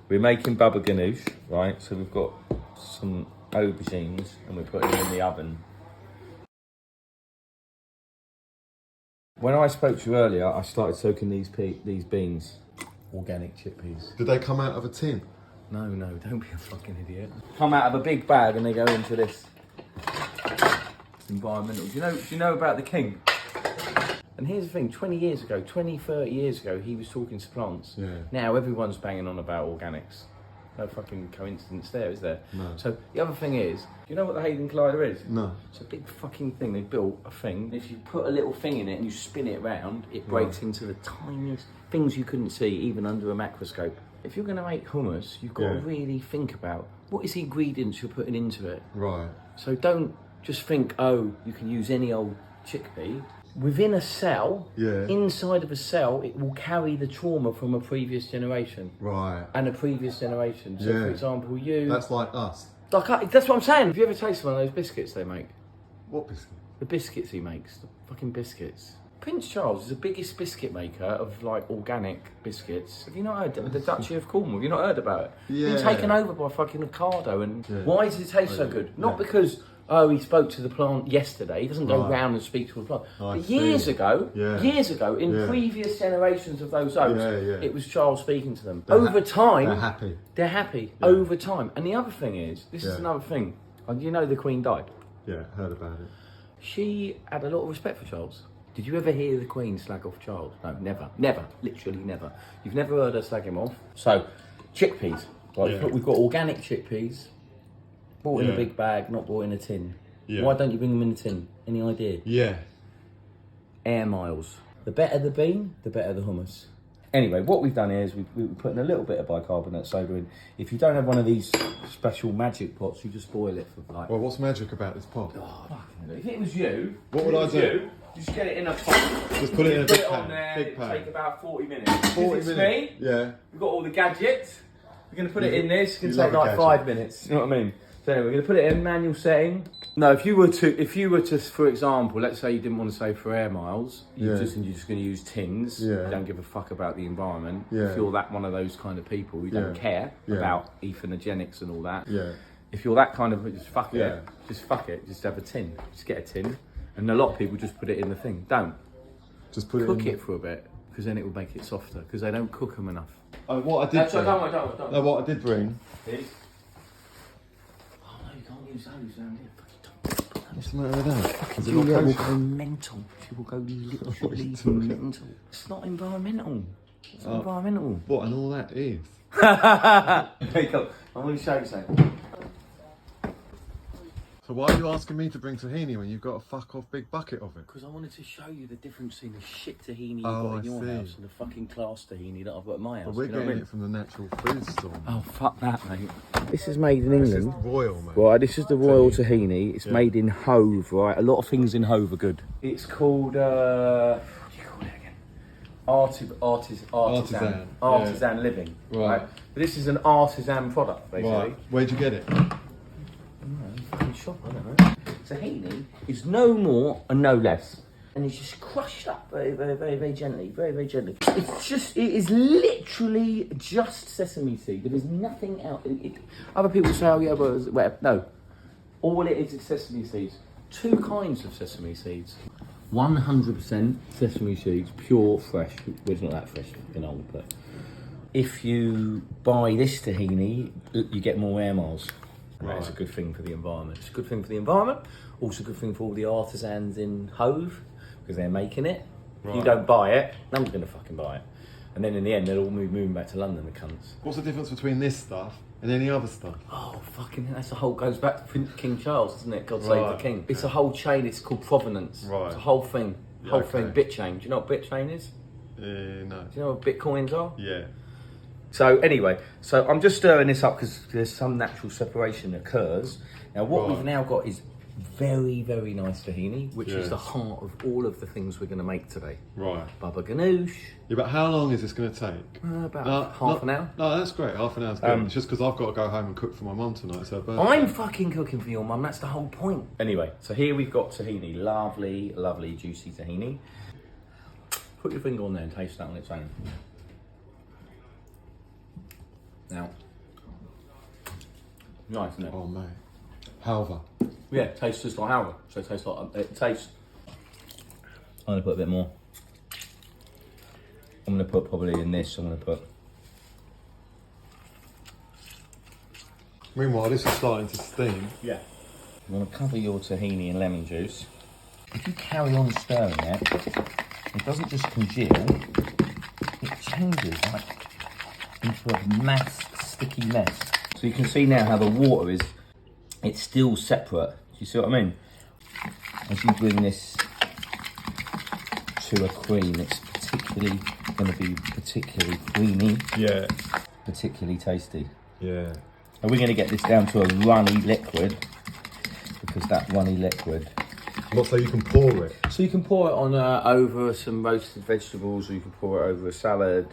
We're making baba ganoush, right? So we've got some aubergines and we're putting them in the oven. When I spoke to you earlier, I started soaking these beans, organic chickpeas. Did they come out of a tin? No, don't be a fucking idiot. Come out of a big bag and they go into this. Environmental. Do you know about the king? And here's the thing, 30 years ago, he was talking to plants. Yeah. Now everyone's banging on about organics. No fucking coincidence there, is there? No. So the other thing is, do you know what the Hayden Collider is? No. It's a big fucking thing. They built a thing. If you put a little thing in it and you spin it around, it breaks into the tiniest things you couldn't see, even under a macroscope. If you're going to make hummus, you've got to really think about what is the ingredients you're putting into it. Right. So don't just think, oh, you can use any old chickpea. Within a cell, inside of a cell, it will carry the trauma from a previous generation. Right. And a previous generation. So, for example, you... That's like us. That's what I'm saying. Have you ever tasted one of those biscuits they make? What biscuit? The biscuits he makes. The fucking biscuits. Prince Charles is the biggest biscuit maker of, like, organic biscuits. Have you not heard? The Duchy of Cornwall. Have you not heard about it? Yeah. Been taken over by fucking Ocado. And why does it taste so good? Not because... Oh, he spoke to the plant yesterday. He doesn't go round and speak to a plant. But years ago, in previous generations of those oaks, it was Charles speaking to them. Over time, they're happy. Yeah. Over time. And the other thing is, this is another thing. You know the Queen died? Yeah, heard about it. She had a lot of respect for Charles. Did you ever hear the Queen slag off Charles? No, never. Never. Literally never. You've never heard her slag him off. So, chickpeas. Right, we've got organic chickpeas. Bought in a big bag, not bought in a tin. Yeah. Why don't you bring them in a tin? Any idea? Yeah. Air miles. The better the bean, the better the hummus. Anyway, what we've done is we're putting a little bit of bicarbonate soda in. If you don't have one of these special magic pots, you just boil it for like... Well, what's magic about this pot? Oh, fucking... If it was you... What would I do? Just get it in a pot. Just put it in a big pan. On there, big pan. Take about 40 minutes. 40 minutes? Me. Yeah. We've got all the gadgets. We're going to put it in this. It's going to take like 5 minutes. You know what I mean? So anyway, we're going to put it in manual setting. No, if you were to, for example, let's say you didn't want to save for air miles, you're just going to use tins. You don't give a fuck about the environment. If you're that one of those kind of people who don't care about ethanogenics and all that. If you're that kind of, just fuck it. Just fuck it. Just have a tin. Just get a tin. And a lot of people just put it in the thing. Don't. Just put cook it for a bit, because then it will make it softer, because they don't cook them enough. Oh, what I did bring. Don't worry. No, what I did bring. Is... Use those around here. What's the matter with that? Julia will go mental. She will go literally mental. It's not environmental. It's not environmental. What and all that is? Hey, come. I'm going to show you something. So why are you asking me to bring tahini when you've got a fuck off big bucket of it? Because I wanted to show you the difference between the shit tahini you've got in your house and the fucking class tahini that I've got at my house. Well, we're getting it from the natural food store. Oh, fuck that, mate. This is made in England. This is royal, mate. Right, this is the royal tahini. It's made in Hove, right? A lot of things in Hove are good. It's called, what do you call it again? Artisan living. Right. But this is an artisan product, basically. Right. Where'd you get it? Shop, I don't know. Tahini is no more and no less, and it's just crushed up very gently, very gently. It is literally just sesame seed. There is nothing else. Other people say, oh yeah, well, whatever. No, all it is sesame seeds. 2 kinds of sesame seeds. 100% sesame seeds, pure, fresh. Well, it's not that fresh, but if you buy this tahini, you get more air miles. Right. It's a good thing for the environment. It's a good thing for the environment. Also a good thing for all the artisans in Hove, because they're making it. Right. If you don't buy it, no one's going to fucking buy it. And then in the end, they'll all moving back to London, the cunts. What's the difference between this stuff and any other stuff? Oh, fucking, that's a whole, goes back to King Charles, doesn't it? God save the king. It's a whole chain, it's called provenance. Right. It's a whole thing. Thing, bit chain. Do you know what bit chain is? No. Do you know what bitcoins are? Yeah. So anyway, I'm just stirring this up because there's some natural separation that occurs. Now what we've now got is very nice tahini, which is the heart of all of the things we're going to make today. Right. Baba ganoush. Yeah, but how long is this going to take? About half an hour. No, that's great. Half an hour's good. It's just because I've got to go home and cook for my mum tonight. It's her birthday. I'm fucking cooking for your mum. That's the whole point. Anyway, so here we've got tahini. Lovely, juicy tahini. Put your finger on there and taste that on its own. Now, nice, isn't it? Oh mate, halva. Yeah, it tastes just like halva. So it tastes like it tastes. I'm gonna put a bit more. I'm gonna put probably in this. I'm gonna put. Meanwhile, this is starting to steam. Yeah. I'm gonna cover your tahini in lemon juice. If you carry on stirring it doesn't just congeal. It changes like into a mass, sticky mess. So you can see now how the water is. It's still separate. Do you see what I mean? As you bring this to a cream, it's particularly going to be particularly creamy. Yeah. Particularly tasty. Yeah. And we're going to get this down to a runny liquid, because that runny liquid. What, so you can pour it? So you can pour it on over some roasted vegetables, or you can pour it over a salad.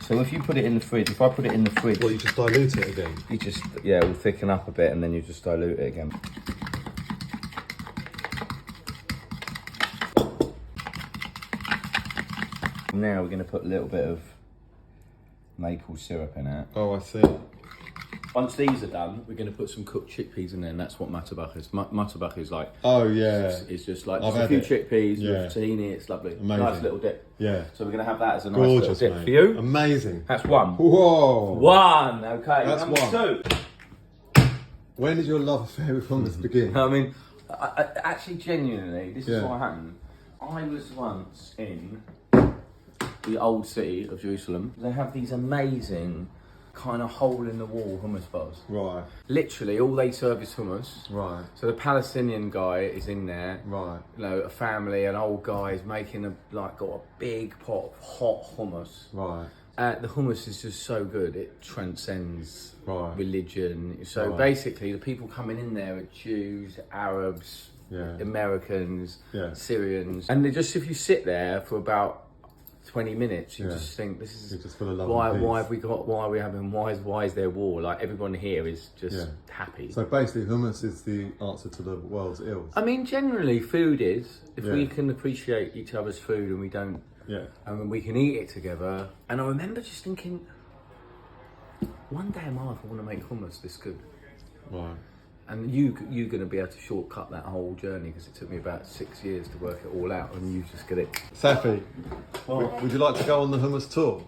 So if you put it in the fridge, if I put it in the fridge, Well, you just dilute it again. you just, yeah, it will thicken up a bit, and then you just dilute it again. Now we're going to put a little bit of maple syrup in it. Oh, I see. Once these are done, we're going to put some cooked chickpeas in there, and that's what mutabal is. Mutabal is like, Oh yeah. it's just like I've just a had few it. chickpeas Yeah. with tahini. It's lovely. Amazing. Nice little dip. Yeah. So we're going to have that as a nice Gorgeous, little dip mate. for you. Amazing. That's one. Whoa. One, okay. That's Number one. two. When did your love affair with hummus begin? I mean, I actually, genuinely, this is Yeah. what happened. I was once in the old city of Jerusalem. They have these amazing kind of hole-in-the-wall hummus bars. Right. Literally, all they serve is hummus. Right. So the Palestinian guy is in there. Right. You know, a family, an old guy is making got a big pot of hot hummus. Right. The hummus is just so good, it transcends Right. religion. So Right. basically, the people coming in there are Jews, Arabs, Yeah. Americans, Yeah. Syrians, and they just, if you sit there for about 20 minutes, you Yeah. just think, this is You're just full of love why and peace. have we got, why are we having, why is there war? Like, everyone here is just Yeah. happy. So basically, hummus is the answer to the world's ills. I mean, generally, food is, if Yeah. we can appreciate each other's food and we don't, Yeah. and we can eat it together. And I remember just thinking, one day in my life I want to make hummus this good. Right. And you're going to be able to shortcut that whole journey, because it took me about 6 years to work it all out, and you just get it. Safi, would you like to go on the hummus tour?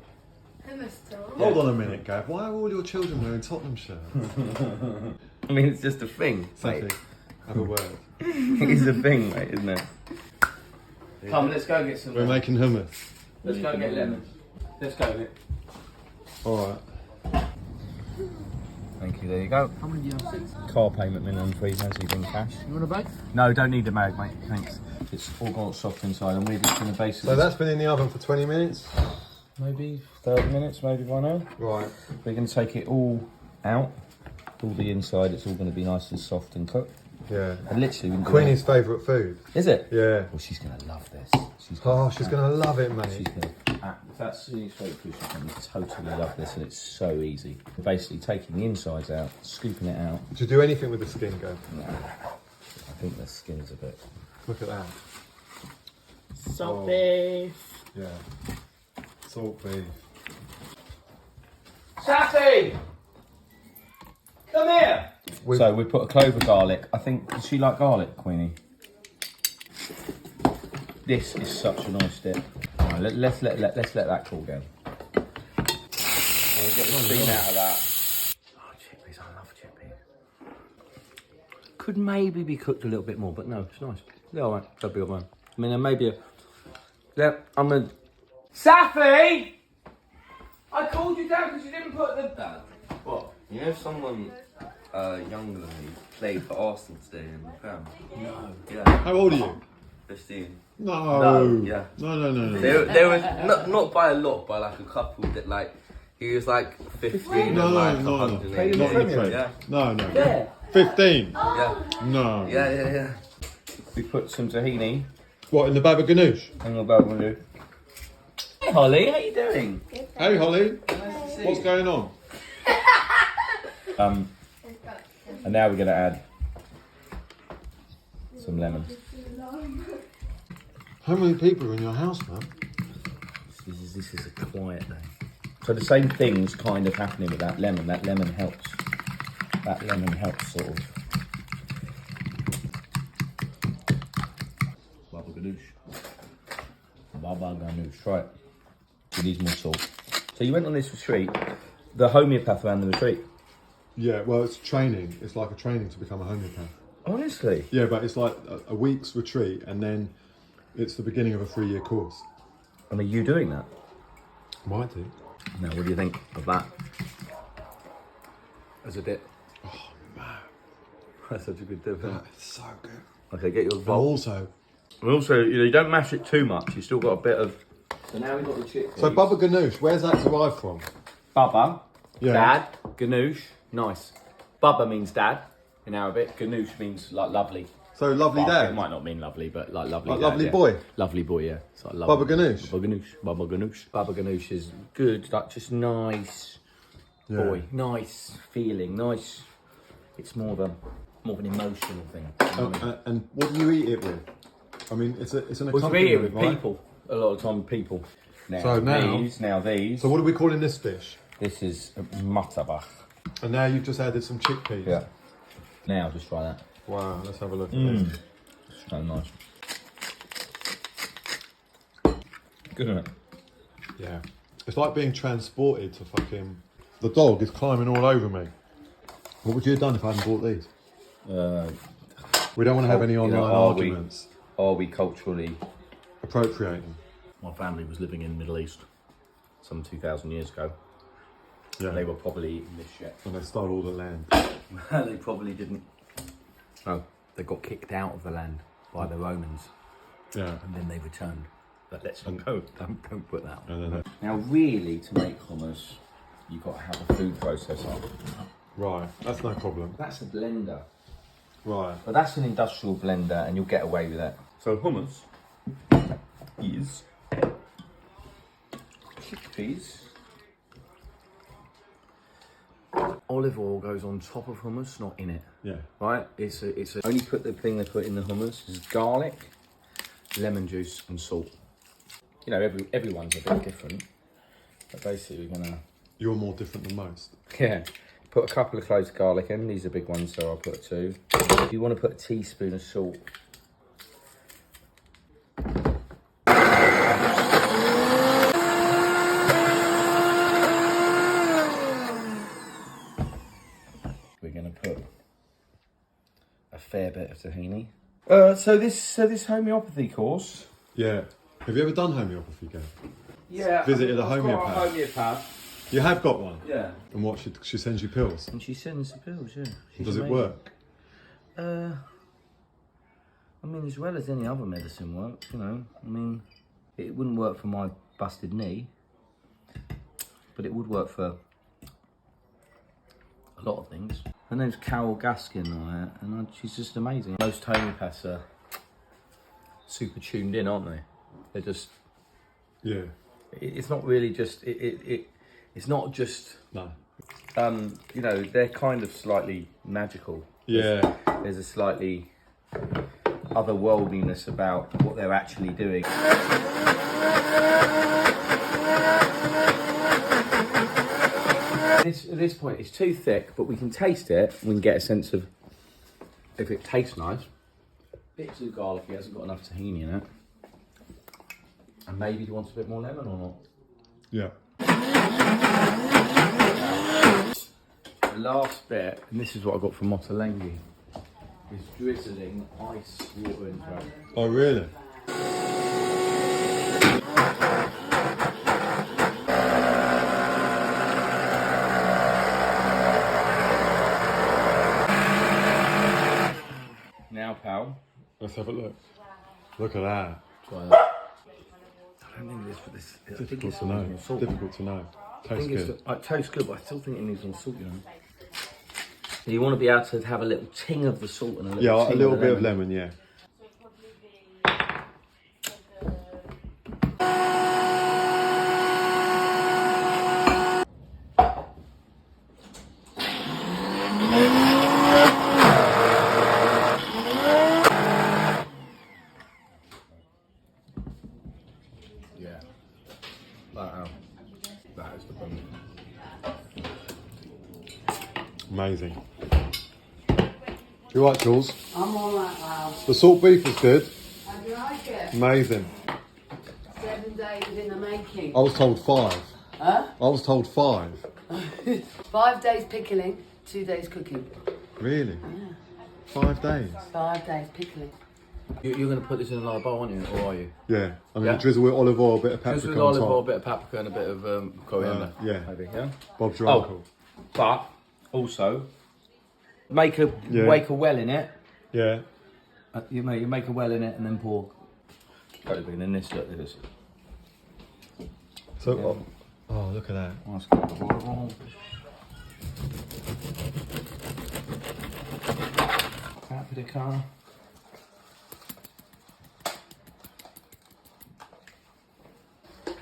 Hummus tour. Hold on a minute, Gav. Why are all your children wearing Tottenham shirts? I mean, it's just a thing, Safi, mate. have a word. It's a thing, mate, isn't it? Come, let's go get some. We're making hummus. Let's go get lemons. Let's go, Nick. All right. Thank you, there you go. How many do you have? 6? Car payment minimum £3, so you bring cash. You want a bag? No, don't need a bag, mate, thanks. It's all got soft inside, and we're just going to basically... So that's been in the oven for 20 minutes? maybe 30 minutes, maybe 1 hour. Right. We're going to take it all out, all the inside, it's all going to be nice and soft and cooked. Yeah. And literally... we can do Queenie's favourite food. Is it? Yeah. Well, she's going to love this. She's Oh, she's going to love it, She's mate. going to... If that's Queenie's favourite food, she's going to totally love this, and it's so easy. Basically taking the insides out, scooping it out. Do you do anything with the skin, Gav? No, I think the skin's a bit... Look at that. Salt Oh. beef. Yeah. Salt beef. Sassy! Come here! With- So we put a clove of garlic. I think, does she like garlic, Queenie? This is such a nice dip. Right, let's let that cool down. And we'll get the steam out of that. Oh, chickpeas, I love chickpeas. Could maybe be cooked a little bit more, but no, it's nice. Yeah, all right, that'll be all right. I mean, maybe yeah, I'm gonna... Safi! I called you down because you didn't put the... Dad, what? You know someone younger than me played for Arsenal today in the Prem? No. Yeah, How old are you? 15. No. No, yeah. No. There was not by a lot, by like a couple that like he was like 15 No, and like no. 180. Not in the Prem. Yeah. No. Yeah. 15? Yeah. No. Yeah. We put some tahini What, in the bag of Ganoush? and the bell will do. Hey Holly, how you doing? Hey, Holly. Nice to see What's you. going on? And now we're gonna add some lemons. How many people are in your house, man? This is a quiet day. So the same thing's kind of happening with that lemon. That lemon helps. That lemon helps sort of. Baba ganoush. Baba ganoush. Try it. It needs more salt. So you went on this retreat. The homeopath ran the retreat. Yeah, well, it's training. It's like a training to become a homeopath. Honestly. Yeah, but it's like a week's retreat, and then it's the beginning of a 3-year course. And are you doing that? Might do. Now, what do you think of that? As a dip. Oh, man. That's such a good dip. Isn't it? That is so good. Okay, get your And vol. also, And also, you don't mash it too much. You still got a bit of. So now we've got the chickpeas. so Baba Ganoush, where's that derived from? Baba, Yeah. dad, ganoush, nice. Baba means dad in Arabic. Ganoush means like lovely. So lovely Well, It dad. might not mean lovely, but like lovely. Like dad, lovely yeah. boy? Lovely boy, yeah. It's like Baba Ganoush? Baba ganoush. Baba ganoush. Baba ganoush is good. Like just nice Yeah. boy, nice feeling, nice. It's more of an emotional thing. And what do you eat it with? I mean, it's an Well, we eat it accompaniment, with right? people. A lot of time, people. Now, So now- these. So what are we calling this fish? This is mutabal. And now you've just added some chickpeas. Yeah. Now, just try that. Wow, let's have a look at this. It's so nice. Good, isn't it? Yeah. It's like being transported to fucking... The dog is climbing all over me. What would you have done if I hadn't bought these? We don't want to have any online arguments. Are we culturally... Appropriating. My family was living in the Middle East some 2,000 years ago. Yeah. They were probably eating this shit. And they stole all the land. They probably didn't. No, they got kicked out of the land by the Romans Yeah. and then they returned. But let's not go. Don't put that on. And then Now, really, to make hummus, you've got to have a food processor. right, that's no problem. That's a blender. Right. But that's an industrial blender and you'll get away with that. So hummus is chickpeas. Olive oil goes on top of hummus, not in it. Yeah. Right? Only put the thing they put in the hummus is garlic, lemon juice and salt. You know, everyone's a bit different. But basically we're gonna You're more different than most. yeah. Put a couple of cloves of garlic in. These are big ones, so I'll put 2. If you want to put a teaspoon of salt. We're going to put a fair bit of tahini. So this homeopathy course. Yeah. Have you ever done homeopathy, Gav? Yeah. Visited a I've got homeopath? a homeopath. You have got one? Yeah. And what, she sends you pills? And she sends the pills, yeah. She's Does it amazing. work? I mean, as well as any other medicine works, you know. I mean, it wouldn't work for my busted knee, but it would work for a lot of things. Her name's Carol Gaskin, right? And she's just amazing. Most homeopaths are super tuned in, aren't they? They're just. Yeah. It's not really just. It's not just. No. You know, they're kind of slightly magical. Yeah. There's a slightly otherworldliness about what they're actually doing. At this point, it's too thick, but we can taste it. We can get a sense of if it tastes nice. A bit too garlicky, hasn't got enough tahini in it. And maybe he wants a bit more lemon or not. Yeah. The last bit, and this is what I got from Motalengi, is drizzling ice water into it. Oh, really? Now, pal, Let's have a look. Look at that. try that. I don't think it is for this. I think Difficult it's to know. more salt. Difficult to know. I Tastes think good. it tastes good, but I still think it needs more salt, you know. You want to be able to have a little ting of the salt and a little Yeah, ting a little of the bit of lemon, yeah. Yeah. That is the bone. Amazing. You right, Jules? I'm all right, Wow. The salt beef was good. How do you like it? Amazing. 7 days in the making. I was told 5. Huh? I was told 5. 5 days pickling, 2 days cooking. Really? Yeah. 5 days? 5 days pickling. You're going to put this in another bowl, aren't you? Or are you? Yeah. I mean, Yeah. drizzle with olive oil, a bit of paprika Just with on olive top. oil, a bit of paprika and a bit of coriander. Yeah. Maybe, yeah? Bob's your Oh. uncle. But, also, make a well in it. Yeah. You make a well in it and then pour. And then this, look, this. So, oh, look at that. That's good. Paprika.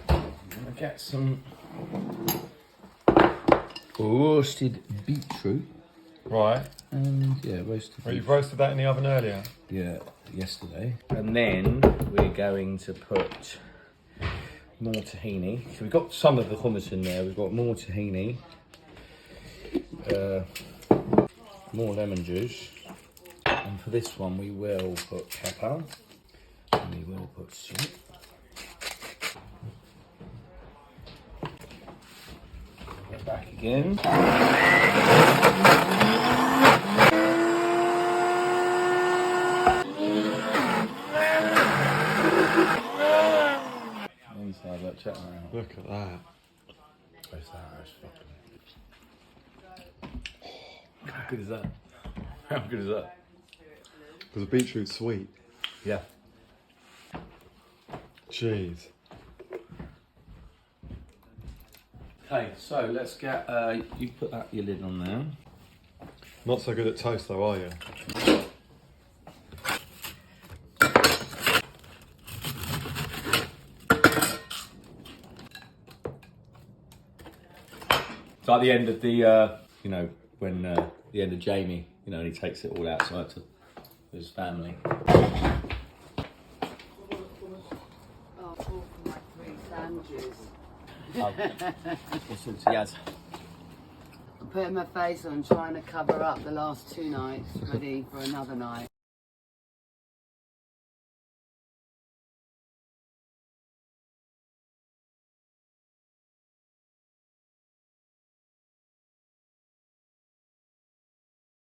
I'm gonna get some roasted beetroot. Right. And yeah, roasted Well, beetroot. you've roasted that in the oven earlier. Yeah, yesterday. And then we're going to put more tahini. So we've got some of the hummus in there. We've got more tahini, more lemon juice. And for this one, we will put pepper. And we will put salt. Get back again. Inside that chat around. Look at that. Where's that? That's fucking... How good is that? How good is that? Because the beetroot's sweet. Yeah. Jeez. Okay, so let's get, you put your lid on there. Not so good at toast though, are you? It's like the end of the, you know, when the end of Jamie, you know, and he takes it all outside to his family. Oh, for my 3 sandwiches. Listen to Yaz. I'm putting my face on, trying to cover up the last 2 nights, ready for another night.